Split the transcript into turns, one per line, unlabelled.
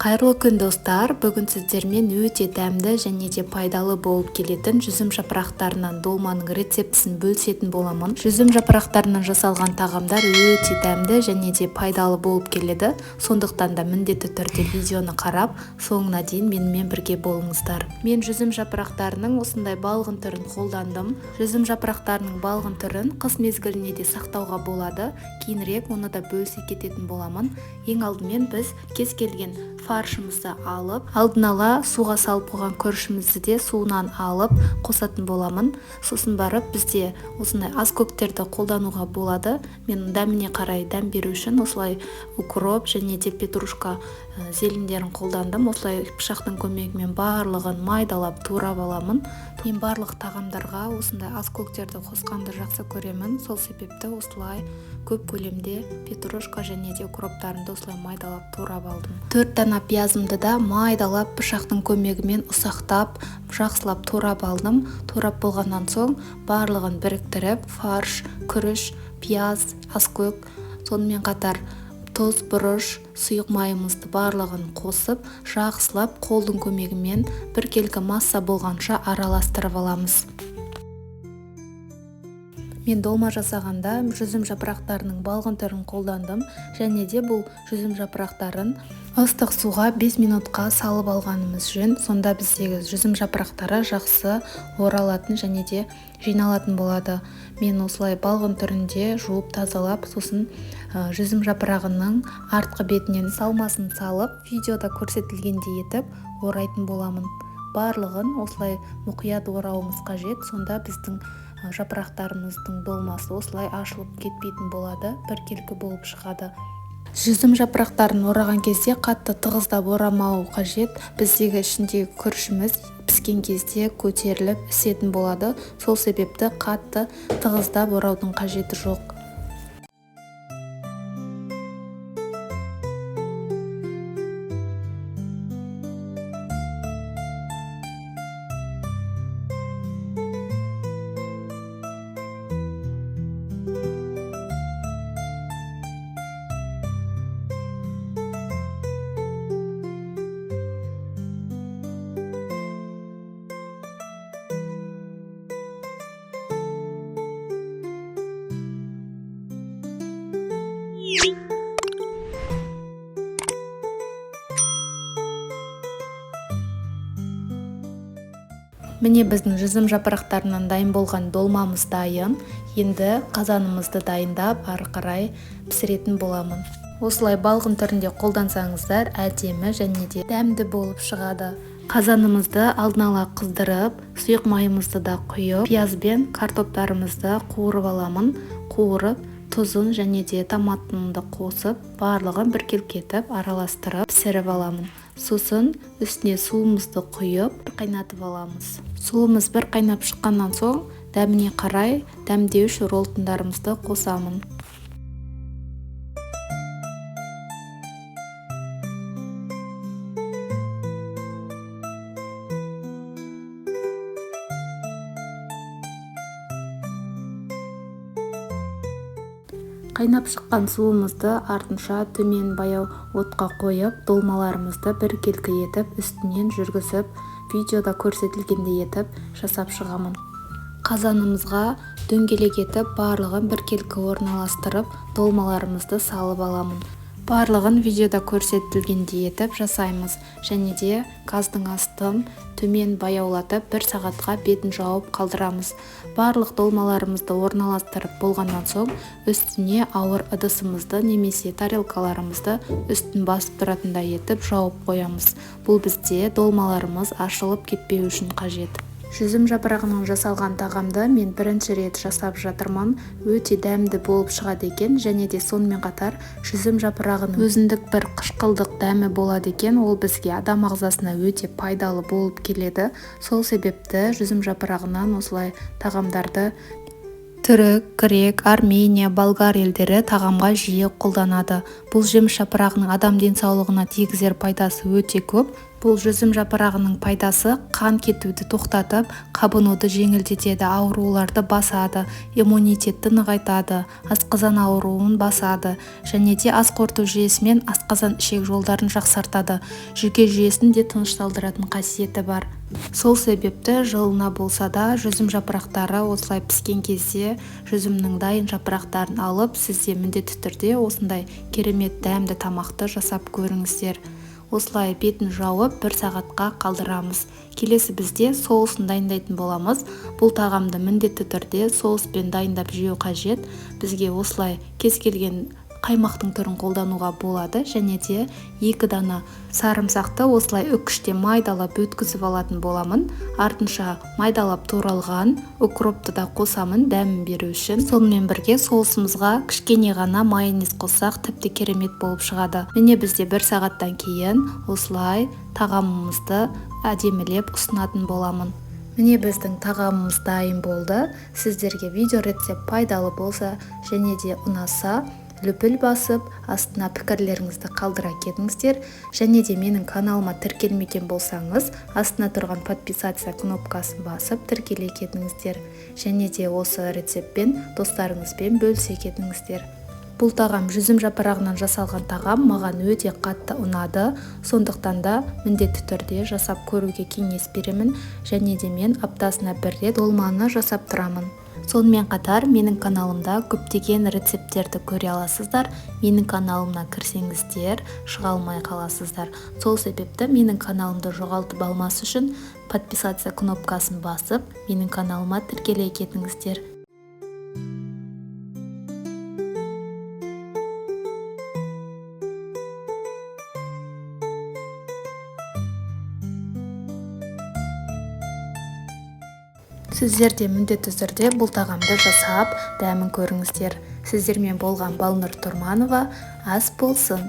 Қайырлы күн достар, бүгін сіздермен өте дәмді және де пайдалы болып келетін жүзім жапырақтарынан долманың рецептісін бөлісетін боламын. Жүзім жапырақтарынан жасалған тағамдар өте дәмді және де пайдалы болып келеді. Сондықтан да міндетті түрде видеоны қарап, соңына дейін менімен бірге болыңыздар. Мен жүзім жапырақтарының осындай балғын түрін қолдандым. Жүзім жапырақтарының балғын түрін қыс мезгіліне де сақтауға болады. Кейінірек оны да бөлісе кететін боламын. Ең алдымен біз кез келген фаршымызды алып, алдын ала суға салып қойған күрішімізді де суынан алып қосатын боламын. Сосын барып бізде осындай аскөктерді қолдануға болады. Мен дәміне қарай дәм беру үшін осылай укроп және де петрушка зелендерін қолдандым. Осылай пышақтың көмегімен барлығын майдалап турап аламын. Мен барлық тағамдарға осындай аскөктерді қосқанды жақсы көремін. Сол себепті осылай көп көлемде петрушка және де укроптарымды осылай майдалап турап алдым. 4 дана пиязымды да майдалап пышақтың көмегімен ұсақтап, жақсылап турап алдым. Турап болғаннан соң барлығын біріктіріп, фарш, күріш, пияз, аскөк, сонымен қатар тұз, бұрыш, сұйық майымызды барлығын қосып, жақсылап қолдың көмегімен біркелкі масса болғанша араластырып аламыз. Мен долма жасағанда жүзім жапырақтарының балғын түрін қолдандым, және де бұл жүзім жапырақтарын ыстық суға 5 минутқа салып алғанымыз жөн. Сонда біздегі жүзім жапырақтары жақсы оралатын және де жиналатын болады. Мен осылай балғын түрінде жуып тазалап, сосын жүзім жапырағының артқы бетінен салмасын салып, видеода көрсетілгендей етіп орайтын боламын. Барлығын осылай мұқият орауымыз қажет, сонда біздің жапырақтарымыздың долмасы осылай ашылып кетпейтін болады, біркелкі болып шығады. Жүзім жапырақтарын ораған кезде қатты тығыздап орамау қажет. Біздегі ішіндегі күрішіміз піскен кезде көтеріліп ісетін болады. Сол себепті қатты тығыздап ораудың қажеті жоқ. Міне біздің жүзім жапырақтарынан дайын болған долмамыз дайын. Енді қазанымызды дайындап, ары қарай пісіретін боламын. Осылай балғын түрінде қолдансаңыздар, әдемі және де дәмді болып шығады. Қазанымызды алдын ала қыздырып, сұйық майымызды да құйып, пияз бен картоптарымызды қуырып аламын. Қуырып, тұзын және де томатымды қосып, барлығын біркелкі етіп араластырып пісіріп аламын. Сосын үстіне суымызды құйып қайнатып аламыз. Суымыз бір қайнап шыққаннан соң дәміне қарай дәмдеуіш роллтындарымызды қосамын. Қайнап шыққан суымызды артынша төмен баяу отқа қойып, долмаларымызды біркелкі етіп, үстінен жүргізіп, видеода көрсетілгендей етіп жасап шығамын. Қазанымызға дөңгелек етіп, барлығын біркелкі орналастырып, долмаларымызды салып аламын. Барлығын видеода көрсетілгендей етіп жасаймыз, және де газдың астын төмен баяулатып 1 сағатқа бетін жауып қалдырамыз. Барлық долмаларымызды орналастырып болғаннан соң үстіне ауыр ыдысымызды немесе тарелкаларымызды үстін басып тұратындай етіп жауып қоямыз. Бұл бізде долмаларымыз ашылып кетпеу үшін қажет. Жүзім жапырағынан жасалған тағамды мен бірінші рет жасап жатырмын. Өте дәмді болып шығады екен, және де сонымен қатар жүзім жапырағының өзіндік бір қышқылдық дәмі болады екен. Ол бізге адам ағзасына өте пайдалы болып келеді. Сол себепті жүзім жапырағынан осылай тағамдарды түрік, грек, Армения, болгар елдері тағамға жиі қолданады. Бұл жеміс жапырағының адам денсаулығына тигізер пайдасы өте көп. Бұл жүзім жапырағының пайдасы қан кетуді тоқтатып, қабынуды жеңілдетеді, ауруларды басады, иммунитетті нығайтады, асқазан ауруын басады, және де ас қорыту жүйесі мен асқазан ішек жолдарын жақсартады. Жүйке жүйесін де тынышталдыратын қасиеті бар. Сол себепті жылына болса да жүзім жапырақтары осылай піскен кезде жүзімнің дайын жапырақтарын алып, сізде міндетті түрде осындай керемет дәмді тамақты жасап көріңіздер. Осылай бетін жауып 1 сағатқа қалдырамыз. Келесі бізде соусын дайындайтын боламыз. Бұл тағамды міндетті түрде соуспен дайындап жеу қажет. Бізге осылай кез келген қаймақтың түрін қолдануға болады, және де 2 дана сарымсақты осылай үкіште майдалап өткізіп алатын боламын. Артынша майдалап туралған укропты да қосамын дәмін беру үшін. Сонымен бірге соусымызға кішкене ғана майонез қоссақ тіпті керемет болып шығады. Міне бізде 1 сағаттан кейін осылай тағамымызды әдемілеп ұсынатын боламын. Міне біздің тағамымыз дайын болды. Сіздерге видео рецепт пайдалы болса және де ұнаса, лүпіл басып, астына пікірлеріңізді қалдыра кетіңіздер. Және де менің каналыма тіркелмеген болсаңыз, астына тұрған подписаться кнопкасын басып тіркеле кетіңіздер. Және де осы рецептпен достарыңызбен бөлісе кетіңіздер. Бұл тағам жүзім жапырағынан жасалған тағам маған өте қатты ұнады. Сондықтан да міндетті түрде жасап көруге кеңес беремін. Және де мен аптасына 1 рет долманы жасап тұрамын. Сонымен қатар менің каналымда көптеген рецепттерді көре аласыздар. Менің каналымна кірсеңіздер, шыға алмай қаласыздар. Сол себепті менің каналымды жоғалтып алмас үшін подписаться кнопкасын басып, менің каналыма тіркеле кетіңіздер. Сіздер де міндетті түрде бұл тағамды жасап, дәмін көріңіздер. Сіздермен болған Балнұр Тұрманова. Ас болсын!